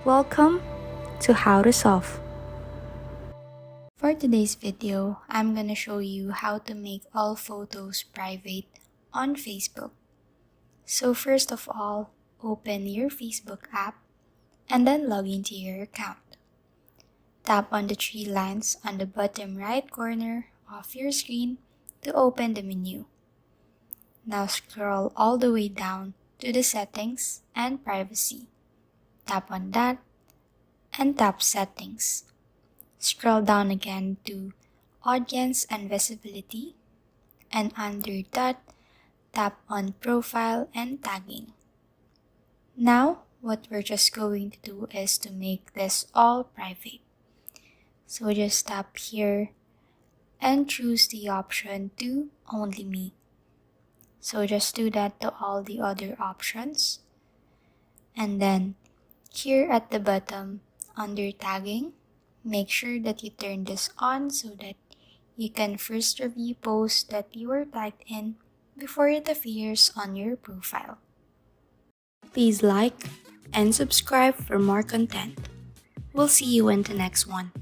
Welcome to How to Solve. For today's video, I'm gonna show you how to make all photos private on Facebook. So first of all, open your Facebook app and then log into your account. Tap on the three lines on the bottom right corner of your screen to open the menu. Now scroll all the way down to the settings and privacy. Tap on that and tap settings. Scroll down again to audience and visibility, and under that, tap on profile and tagging. Now, what we're just going to do is to make this all private. So just tap here and choose the option to only me. So just do that to all the other options. And then here at the bottom under tagging, make sure that you turn this on so that you can first review posts that you were tagged in before it appears on your profile. Please like and subscribe for more content. We'll see you in the next one.